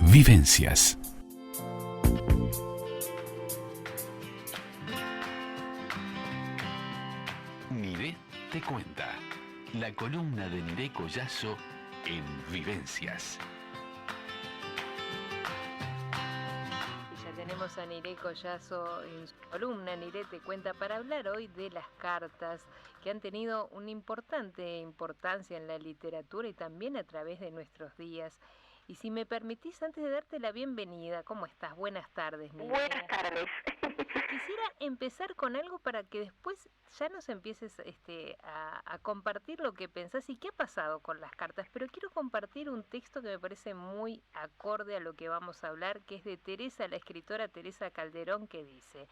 Vivencias. Niré te cuenta. La columna de Niré Collazo en Vivencias. Tenemos a Niré Collazo en su columna. Niré te cuenta para hablar hoy de las cartas que han tenido una importancia en la literatura y también a través de nuestros días. Y si me permitís, antes de darte la bienvenida, ¿cómo estás? Buenas tardes, Niré. Buenas tardes. Quisiera empezar con algo para que después ya nos empieces a compartir lo que pensás y qué ha pasado con las cartas, pero quiero compartir un texto que me parece muy acorde a lo que vamos a hablar, que es de Teresa, la escritora Teresa Calderón, que dice: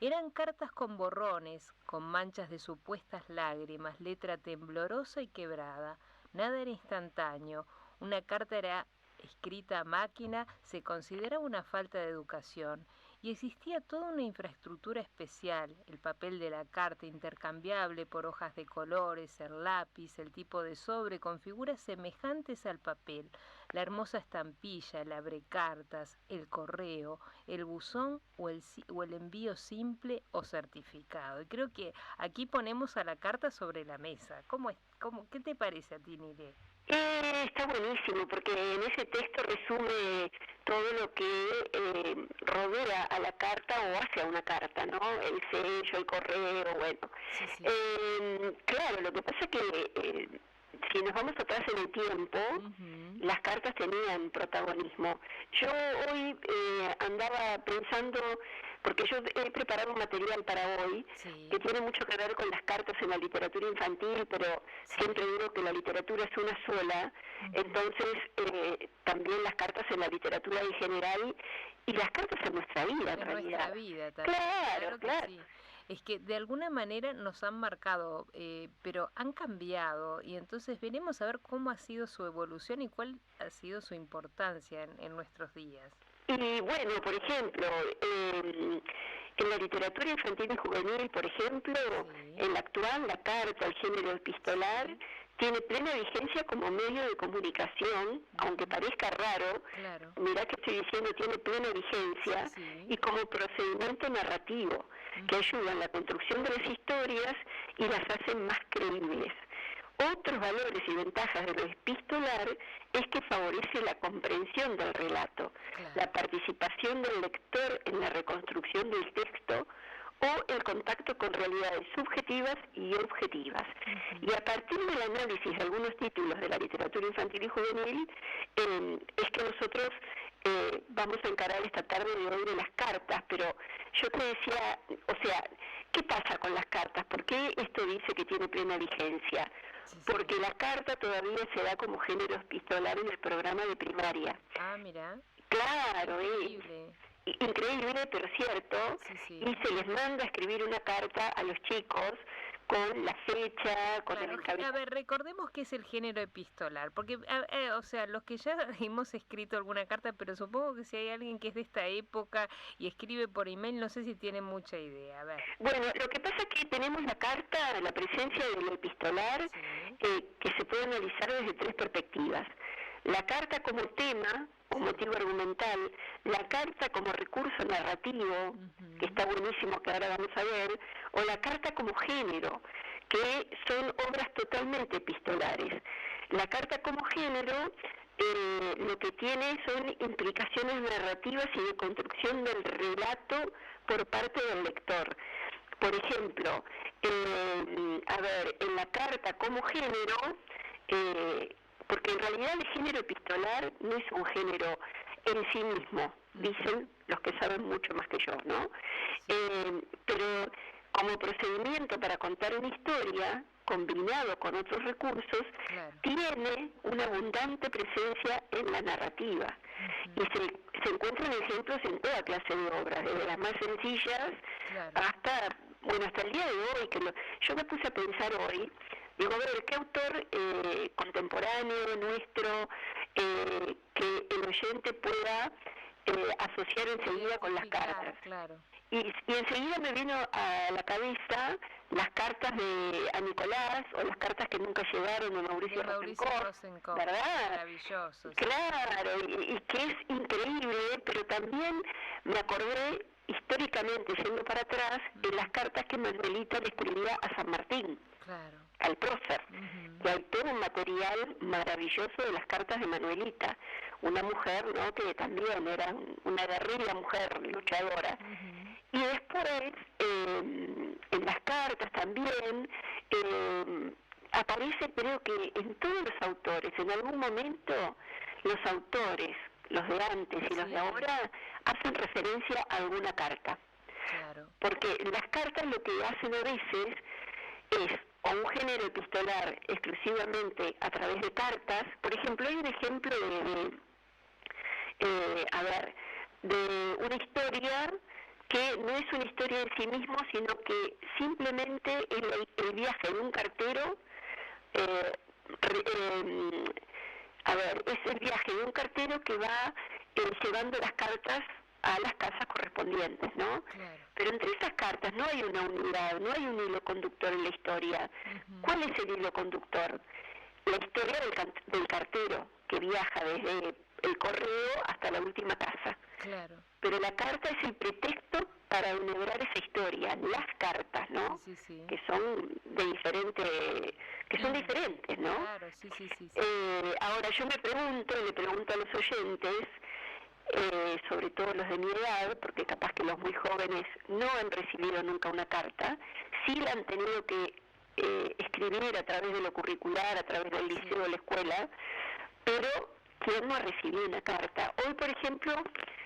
eran cartas con borrones, con manchas de supuestas lágrimas, letra temblorosa y quebrada, nada era instantáneo, una carta era escrita a máquina, se consideraba una falta de educación. Y existía toda una infraestructura especial, el papel de la carta intercambiable por hojas de colores, el lápiz, el tipo de sobre con figuras semejantes al papel, la hermosa estampilla, el abrecartas, el correo, el buzón o el envío simple o certificado. Y creo que aquí ponemos a la carta sobre la mesa. ¿Qué te parece a ti, Niré? Está buenísimo porque en ese texto resume todo lo que rodea a la carta o hacia una carta, ¿no? El sello, el correo, bueno. Sí. Claro, lo que pasa es que si nos vamos atrás en el tiempo, las cartas tenían protagonismo. Yo hoy andaba pensando, porque yo he preparado un material para hoy que tiene mucho que ver con las cartas en la literatura infantil, pero siempre digo que la literatura es una sola, entonces también las cartas en la literatura en general y las cartas en nuestra vida, en realidad. Nuestra vida también. Claro. Sí. Es que de alguna manera nos han marcado, pero han cambiado, y entonces veremos a ver cómo ha sido su evolución y cuál ha sido su importancia en nuestros días. Y bueno, por ejemplo, en la literatura infantil y juvenil, por ejemplo, en la actual, la carta, el género epistolar, tiene plena vigencia como medio de comunicación, aunque parezca raro. Claro. Mirá que estoy diciendo, tiene plena vigencia, y como procedimiento narrativo, que ayuda en la construcción de las historias y las hacen más creíbles. Otros valores y ventajas de lo epistolar es que favorece la comprensión del relato, la participación del lector en la reconstrucción del texto o el contacto con realidades subjetivas y objetivas. Y a partir del análisis de algunos títulos de la literatura infantil y juvenil, es que nosotros vamos a encarar esta tarde de hoy de las cartas, pero yo te decía, o sea, ¿qué pasa con las cartas? ¿Por qué esto dice que tiene plena vigencia? Porque la carta todavía se da como género epistolar en el programa de primaria. Ah, mira. Claro, increíble, pero cierto. Y se les manda a escribir una carta a los chicos con la fecha, con el encabezado. A ver, recordemos que es el género epistolar, porque, o sea, los que ya hemos escrito alguna carta, pero supongo que si hay alguien que es de esta época y escribe por email, no sé si tiene mucha idea. A ver. Bueno, lo que pasa es que tenemos la carta, la presencia del epistolar, que se puede analizar desde tres perspectivas. La carta como tema o motivo argumental, la carta como recurso narrativo, que está buenísimo, que ahora vamos a ver, o la carta como género, que son obras totalmente epistolares. La carta como género lo que tiene son implicaciones narrativas y de construcción del relato por parte del lector. Por ejemplo, en la carta como género, porque en realidad el género epistolar no es un género en sí mismo, dicen los que saben mucho más que yo, ¿no? Pero como procedimiento para contar una historia, combinado con otros recursos, tiene una abundante presencia en la narrativa. Y se encuentran ejemplos en toda clase de obras, desde las más sencillas hasta el día de hoy, yo me puse a pensar hoy, digo, a ver, ¿qué autor contemporáneo nuestro que el oyente pueda asociar enseguida con las cartas? y enseguida me vino a la cabeza las cartas a Nicolás o las cartas que nunca llegaron de Mauricio Rosenkopf, ¿verdad? Maravilloso. Sí. Claro, y que es increíble, pero también me acordé históricamente, yendo para atrás, de las cartas que Manuelita le escribía a San Martín, al prócer. Y hay todo un material maravilloso de las cartas de Manuelita, una mujer, ¿no?, que también era una guerrilla mujer, luchadora. Y después, en las cartas también, aparece, creo que en todos los autores, en algún momento, los autores, los de antes y los de ahora, hacen referencia a alguna carta. Porque las cartas lo que hacen a veces es o un género epistolar exclusivamente a través de cartas. Por ejemplo, hay un ejemplo de una historia que no es una historia en sí mismo, sino que simplemente es el viaje de un cartero, es el viaje de un cartero que va llevando las cartas a las casas correspondientes, ¿no? Pero entre esas cartas no hay una unidad, no hay un hilo conductor en la historia. ¿Cuál es el hilo conductor? La historia del cartero, que viaja desde el correo hasta la última casa. Pero la carta es el pretexto para enhebrar esa historia, las cartas, ¿no? Que son diferentes, ¿no? Ahora yo le pregunto a los oyentes, sobre todo los de mi edad, porque capaz que los muy jóvenes no han recibido nunca una carta, sí la han tenido que escribir a través de lo curricular, a través del liceo o la escuela, pero ¿quién no ha recibido una carta? Hoy, por ejemplo,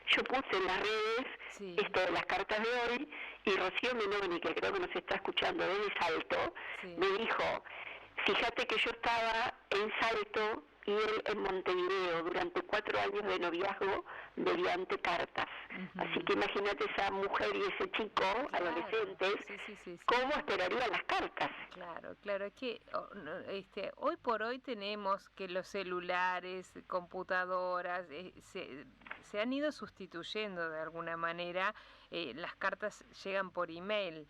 yo puse en las redes esto de las cartas de hoy, y Rocío Meloni, que creo que nos está escuchando desde Salto, me dijo, fíjate que yo estaba en Salto y él en Montevideo durante 4 años de noviazgo mediante cartas. Así que imagínate esa mujer y ese chico, adolescentes, ¿cómo esperarían las cartas? Claro, es que hoy por hoy tenemos que los celulares, computadoras, se han ido sustituyendo de alguna manera, las cartas llegan por email.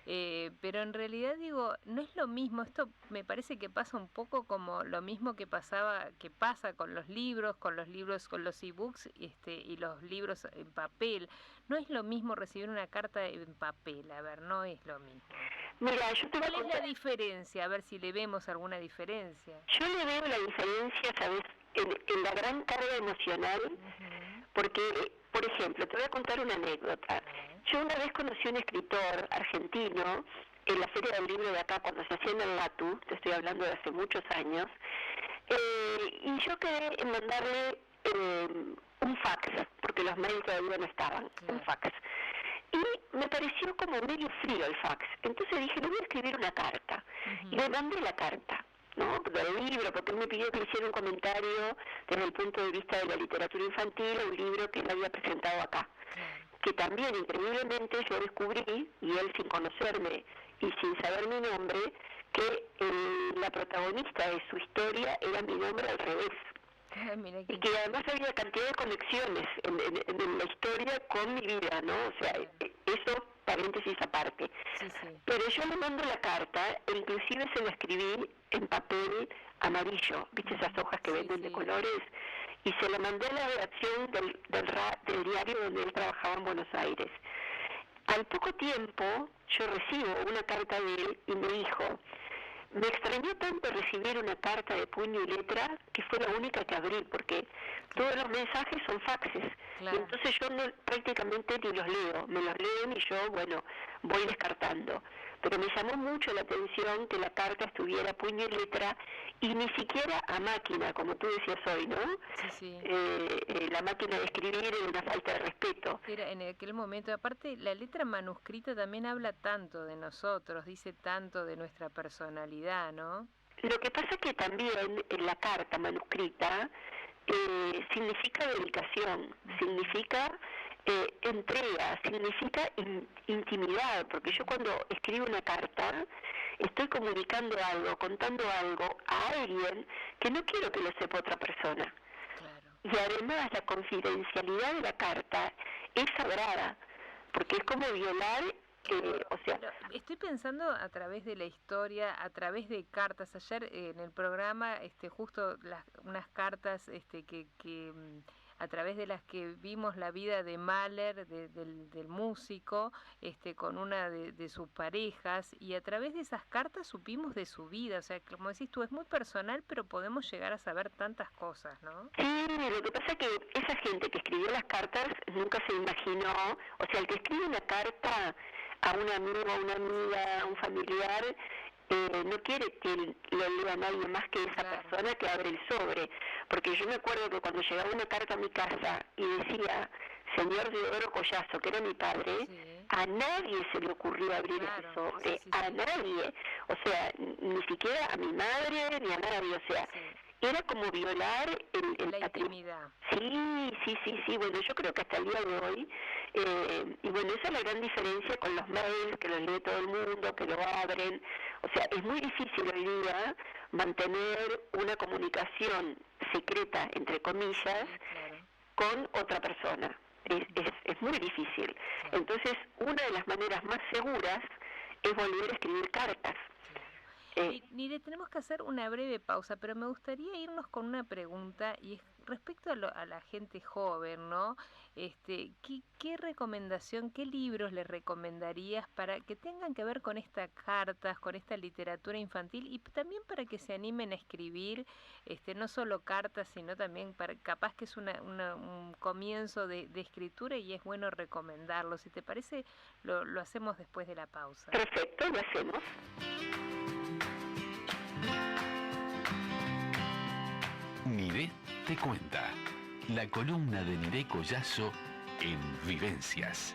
Pero en realidad digo, no es lo mismo. Esto me parece que pasa un poco como lo mismo que pasa con los libros, con los ebooks, y los libros en papel. No es lo mismo recibir una carta en papel, no es lo mismo. Mira, yo te voy a ¿Cuál es la diferencia? A ver si le vemos alguna diferencia. Yo le veo la diferencia, ¿sabes?, en la gran carga emocional, porque, por ejemplo, te voy a contar una anécdota. Yo una vez conocí a un escritor argentino en la Feria del Libro de acá, cuando se hacía en el LATU, te estoy hablando de hace muchos años, y yo quedé en mandarle un fax, porque los mails todavía no estaban, un fax. Y me pareció como medio frío el fax. Entonces dije, le voy a escribir una carta. Y le mandé la carta, ¿no?, del libro, porque él me pidió que le hiciera un comentario desde el punto de vista de la literatura infantil, un libro que él había presentado acá. Que también, increíblemente, yo descubrí, y él sin conocerme y sin saber mi nombre, que la protagonista de su historia era mi nombre al revés. Y que además había cantidad de conexiones en la historia con mi vida, ¿no? O sea, eso, paréntesis aparte. Pero yo le mando la carta, e inclusive se la escribí en papel amarillo, ¿viste esas hojas que venden de colores? Y se la mandé a la redacción del diario donde él trabajaba en Buenos Aires. Al poco tiempo, yo recibo una carta de él y me dijo, me extrañó tanto recibir una carta de puño y letra que fue la única que abrí, porque todos los mensajes son faxes. Y entonces yo prácticamente ni los leo, me los leen y yo, bueno, voy descartando. Pero me llamó mucho la atención que la carta estuviera a puño y letra y ni siquiera a máquina, como tú decías hoy, ¿no? La máquina de escribir era una falta de respeto. Era en aquel momento, aparte la letra manuscrita también habla tanto de nosotros, dice tanto de nuestra personalidad, ¿no? Lo que pasa es que también en la carta manuscrita significa dedicación, significa entrega, significa intimidad, porque yo cuando escribo una carta estoy comunicando algo, contando algo a alguien que no quiero que lo sepa otra persona. Y además la confidencialidad de la carta es sagrada, porque es como violar, o sea... Pero estoy pensando a través de la historia, a través de cartas. Ayer en el programa, justo unas cartas que a través de las que vimos la vida de Mahler, del músico, con una de sus parejas, y a través de esas cartas supimos de su vida. O sea, como decís tú, es muy personal, pero podemos llegar a saber tantas cosas, ¿no? Sí, lo que pasa es que esa gente que escribió las cartas nunca se imaginó, o sea, el que escribe una carta a un amigo, a una amiga, a un familiar, no quiere que lo lea nadie más que esa persona que abre el sobre, porque yo me acuerdo que cuando llegaba una carta a mi casa y decía señor Deodoro Collazo, que era mi padre, a nadie se le ocurrió abrir ese sobre, a nadie, o sea, ni siquiera a mi madre ni a nadie, o sea, era como violar la intimidad. Sí, bueno, yo creo que hasta el día de hoy, y bueno, esa es la gran diferencia con los mails, que los lee todo el mundo, que lo abren, o sea, es muy difícil hoy día mantener una comunicación secreta, entre comillas, con otra persona, es muy difícil. Entonces, una de las maneras más seguras es volver a escribir cartas. Nire, tenemos que hacer una breve pausa, pero me gustaría irnos con una pregunta, y es respecto a la gente joven, ¿no? ¿Qué recomendación, qué libros le recomendarías para que tengan que ver con estas cartas, con esta literatura infantil, y también para que se animen a escribir, no solo cartas, sino también capaz que es un comienzo de escritura y es bueno recomendarlo? Si te parece, lo hacemos después de la pausa. Perfecto, lo hacemos. Nire te cuenta, la columna de Nire Collazo en Vivencias.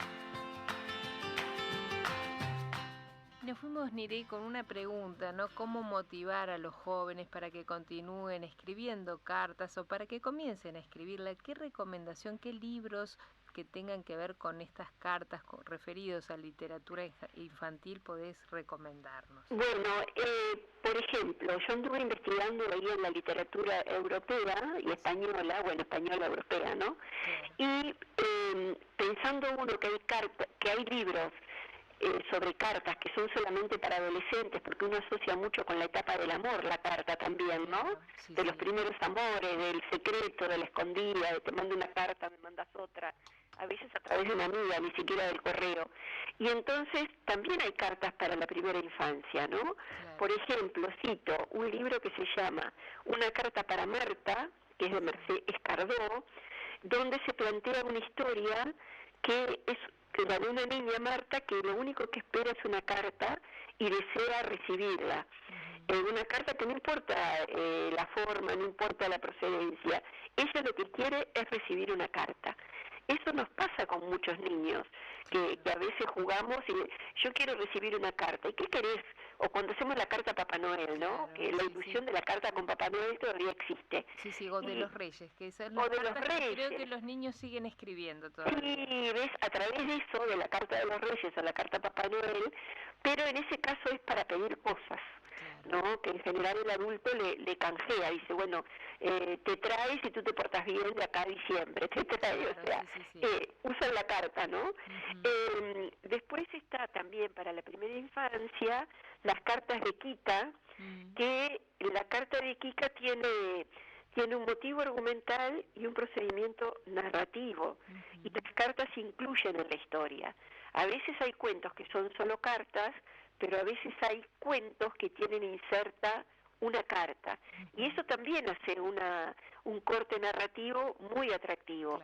Nos fuimos, Nire, con una pregunta, ¿no? ¿Cómo motivar a los jóvenes para que continúen escribiendo cartas o para que comiencen a escribirla? ¿Qué recomendación, qué libros que tengan que ver con estas cartas referidos a literatura infantil podés recomendarnos? Bueno, por ejemplo, yo anduve investigando ahí en la literatura europea y española, bueno, española europea, ¿no? Y pensando uno que hay libros sobre cartas que son solamente para adolescentes, porque uno asocia mucho con la etapa del amor la carta también, ¿no? De los primeros amores, del secreto, de la escondida, de te mando una carta, me mandas otra, a veces a través de una amiga, ni siquiera del correo. Y entonces también hay cartas para la primera infancia, ¿no? Por ejemplo, cito un libro que se llama Una carta para Marta, que es de Mercedes Escardó, donde se plantea una historia que es la de una niña, Marta, que lo único que espera es una carta y desea recibirla. Una carta que no importa la forma, no importa la procedencia, ella lo que quiere es recibir una carta. Eso nos pasa con muchos niños, que a veces jugamos y yo quiero recibir una carta. ¿Y qué querés? O cuando hacemos la carta a Papá Noel, ¿no? Que la ilusión de la carta con Papá Noel todavía existe. O de los Reyes, que esas o de los Reyes. Creo que los niños siguen escribiendo todavía. Sí, ves, a través de eso, de la carta de los Reyes o la carta a Papá Noel, pero en ese caso es para pedir cosas, ¿no? Que en general el adulto le canjea, dice, bueno, te trae si tú te portas bien de acá a diciembre, te trae, o sea, usan la carta, ¿no? Después está también para la primera infancia las cartas de Kika, que la carta de Kika tiene un motivo argumental y un procedimiento narrativo, y las cartas se incluyen en la historia. A veces hay cuentos que son solo cartas, pero a veces hay cuentos que tienen inserta una carta, y eso también hace un corte narrativo muy atractivo.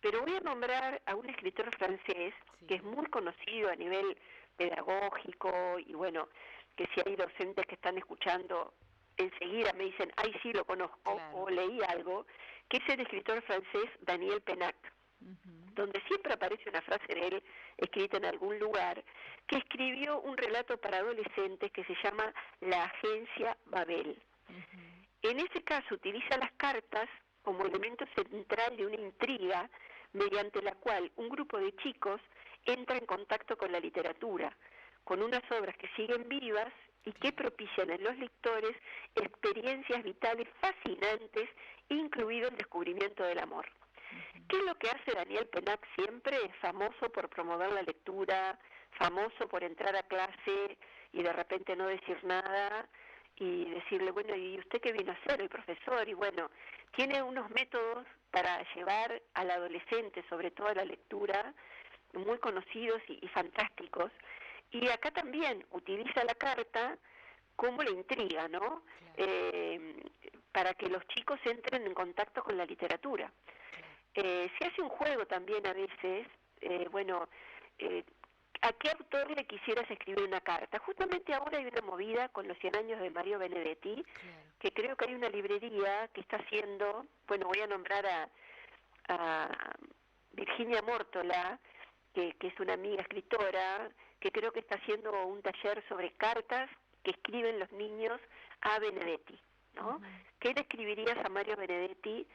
Pero voy a nombrar a un escritor francés que es muy conocido a nivel pedagógico, y bueno, que si hay docentes que están escuchando, enseguida me dicen, ay, sí, lo conozco, o leí algo, que es el escritor francés Daniel Pennac, donde siempre aparece una frase de él escrita en algún lugar, que escribió un relato para adolescentes que se llama La Agencia Babel. En ese caso utiliza las cartas como elemento central de una intriga mediante la cual un grupo de chicos entra en contacto con la literatura, con unas obras que siguen vivas y que propician en los lectores experiencias vitales fascinantes, incluido el descubrimiento del amor. ¿Qué es lo que hace Daniel Pennack siempre? Es famoso por promover la lectura, famoso por entrar a clase y de repente no decir nada y decirle, bueno, ¿y usted qué vino a hacer, el profesor? Y bueno, tiene unos métodos para llevar al adolescente, sobre todo a la lectura, muy conocidos y fantásticos. Y acá también utiliza la carta como la intriga, ¿no? Para que los chicos entren en contacto con la literatura. Se hace un juego también a veces, ¿a qué autor le quisieras escribir una carta? Justamente ahora hay una movida con los 100 años de Mario Benedetti, que creo que hay una librería que está haciendo, bueno, voy a nombrar a Virginia Mórtola, que es una amiga escritora, que creo que está haciendo un taller sobre cartas que escriben los niños a Benedetti, ¿no? ¿Qué le escribirías a Mario Benedetti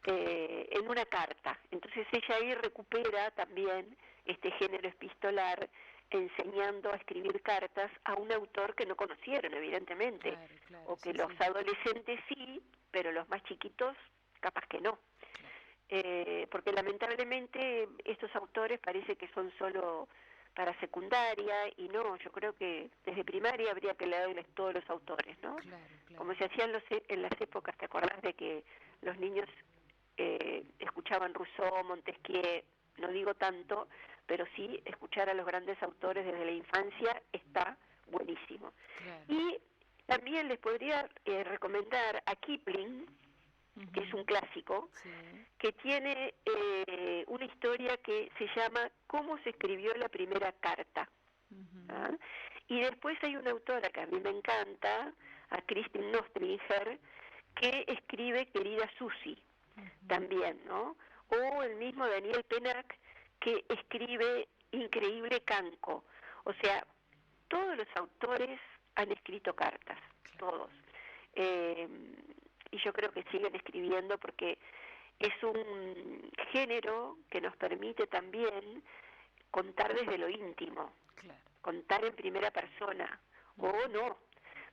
en una carta? Entonces ella ahí recupera también este género epistolar, enseñando a escribir cartas a un autor que no conocieron, evidentemente, o que los adolescentes sí, pero los más chiquitos capaz que no. Porque lamentablemente estos autores parece que son solo para secundaria, y no, yo creo que desde primaria habría que leerles todos los autores, ¿no? Como se hacían en las épocas, ¿te acordás de que los niños escuchaban Rousseau, Montesquieu? No digo tanto, pero sí escuchar a los grandes autores desde la infancia está buenísimo. Y también les podría recomendar a Kipling, que es un clásico, que tiene una historia que se llama ¿Cómo se escribió la primera carta? ¿Ah? Y después hay una autora que a mí me encanta, a Kristin Nostringer, que escribe Querida Susie, también, ¿no? O el mismo Daniel Pennack, que escribe Increíble Canco. O sea, todos los autores han escrito cartas, todos. Y yo creo que siguen escribiendo porque es un género que nos permite también contar desde lo íntimo, contar en primera persona, o no,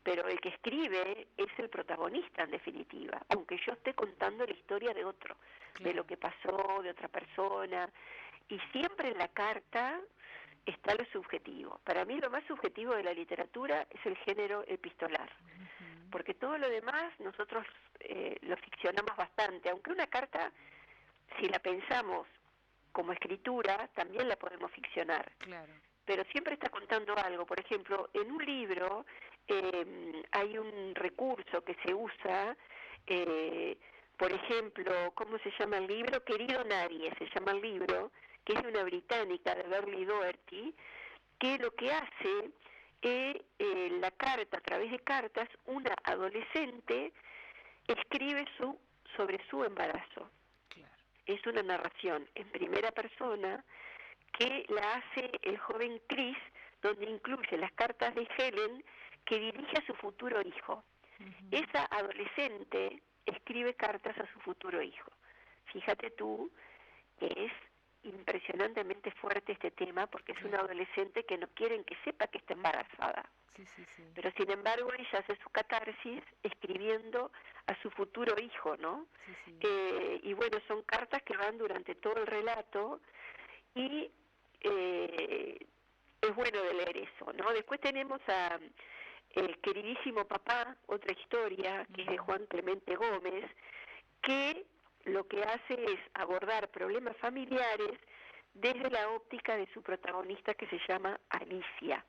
pero el que escribe es el protagonista en definitiva, aunque yo esté contando la historia de otro, de lo que pasó, de otra persona, y siempre en la carta está lo subjetivo. Para mí lo más subjetivo de la literatura es el género epistolar, porque todo lo demás nosotros lo ficcionamos bastante, aunque una carta, si la pensamos como escritura, también la podemos ficcionar. Pero siempre está contando algo. Por ejemplo, en un libro hay un recurso que se usa, por ejemplo, ¿cómo se llama el libro? Querido Nadie, se llama el libro, que es de una británica, de Beverly Doherty, que lo que hace la carta, a través de cartas, una adolescente escribe sobre su embarazo. Es una narración en primera persona que la hace el joven Chris, donde incluye las cartas de Helen que dirige a su futuro hijo. Esa adolescente escribe cartas a su futuro hijo. Fíjate tú que es impresionantemente fuerte este tema, porque es una adolescente que no quieren que sepa que está embarazada. Pero sin embargo ella hace su catarsis escribiendo a su futuro hijo, ¿no? Y bueno, son cartas que van durante todo el relato y es bueno de leer eso, ¿no? Después tenemos a Queridísimo Papá, otra historia que es de Juan Clemente Gómez, que lo que hace es abordar problemas familiares desde la óptica de su protagonista, que se llama Alicia.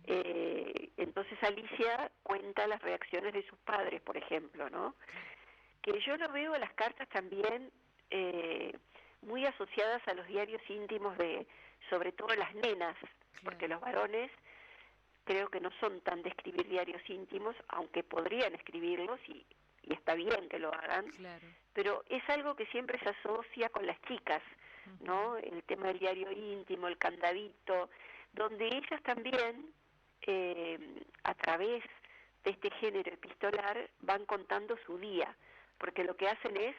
Entonces Alicia cuenta las reacciones de sus padres, por ejemplo, ¿no? Que yo lo veo a las cartas también muy asociadas a los diarios íntimos de, sobre todo las nenas, porque los varones creo que no son tan de escribir diarios íntimos, aunque podrían escribirlos y está bien que lo hagan, pero es algo que siempre se asocia con las chicas, ¿no? El tema del diario íntimo, el candadito, donde ellas también, a través de este género epistolar, van contando su día, porque lo que hacen es,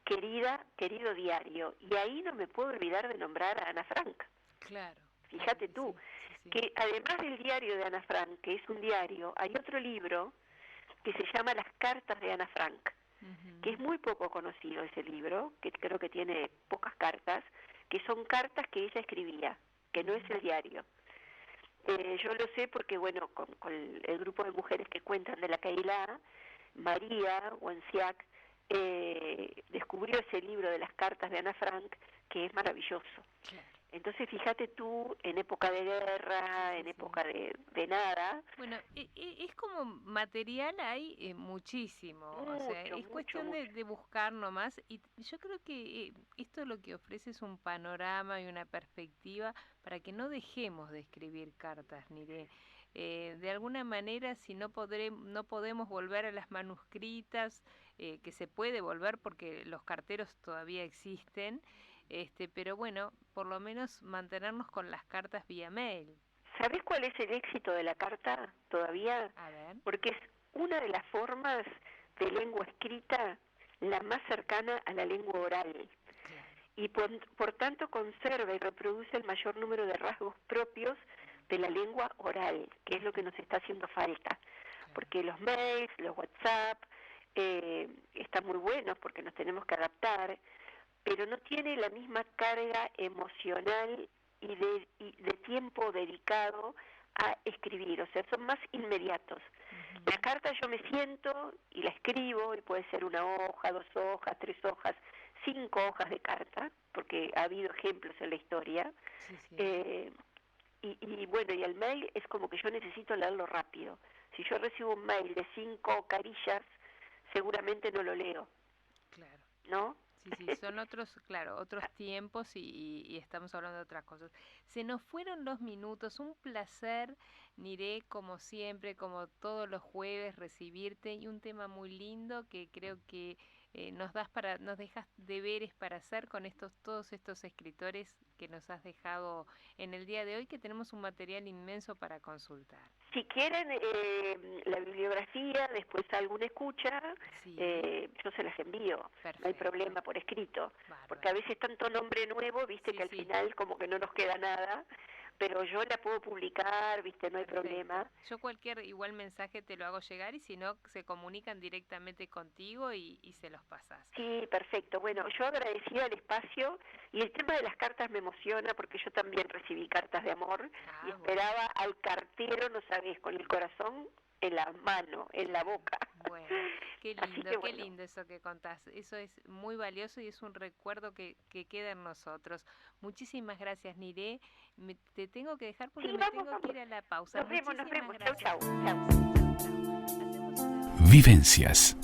querido diario, y ahí no me puedo olvidar de nombrar a Ana Frank. Fíjate tú, que además del diario de Ana Frank, que es un diario, hay otro libro que se llama Las cartas de Ana Frank, que es muy poco conocido ese libro, que creo que tiene pocas cartas, que son cartas que ella escribía, que no es el diario. Yo lo sé porque, bueno, con el grupo de mujeres que cuentan de la Keilah, María Wanciak descubrió ese libro de las cartas de Ana Frank, que es maravilloso. Claro. Entonces, fíjate tú, en época de guerra, en época de nada. Bueno, es como material hay muchísimo, o sea, es cuestión de buscar nomás, y yo creo que esto lo que ofrece es un panorama y una perspectiva para que no dejemos de escribir cartas, Niré. De alguna manera, si no podemos volver a las manuscritas, que se puede volver porque los carteros todavía existen, pero bueno, por lo menos mantenernos con las cartas vía mail. ¿Sabés cuál es el éxito de la carta todavía? A ver. Porque es una de las formas de lengua escrita la más cercana a la lengua oral. Claro. Y por tanto conserva y reproduce el mayor número de rasgos propios de la lengua oral, que es lo que nos está haciendo falta. Claro. Porque los mails, los WhatsApp, están muy buenos porque nos tenemos que adaptar, pero no tiene la misma carga emocional y de tiempo dedicado a escribir, o sea, son más inmediatos. La carta yo me siento y la escribo, y puede ser 1 hoja, 2 hojas, 3 hojas, 5 hojas de carta, porque ha habido ejemplos en la historia. Y bueno, y el mail es como que yo necesito leerlo rápido. Si yo recibo un mail de 5 carillas, seguramente no lo leo. Claro. ¿No? Sí, son otros tiempos y estamos hablando de otras cosas. Se nos fueron los minutos, un placer, Niré, como siempre, como todos los jueves, recibirte, y un tema muy lindo que creo que nos dejas deberes para hacer con todos estos escritores que nos has dejado en el día de hoy, que tenemos un material inmenso para consultar. Si quieren la bibliografía, después alguna escucha, yo se las envío. Perfecto. No hay problema por escrito. Bárbaro. Porque a veces tanto nombre nuevo, viste, que al final como que no nos queda nada, pero yo la puedo publicar, viste, no hay problema. Yo cualquier igual mensaje te lo hago llegar, y si no, se comunican directamente contigo y se los pasás. Sí, perfecto. Bueno, yo agradecida el espacio, y el tema de las cartas me emociona porque yo también recibí cartas de amor y esperaba al cartero, no sabés, con el corazón en la mano, en la boca. Bueno, qué lindo, qué lindo eso que contás. Eso es muy valioso y es un recuerdo que queda en nosotros. Muchísimas gracias, Niré. Te tengo que dejar porque tengo que ir a la pausa. Nos vemos. Chau. Vivencias.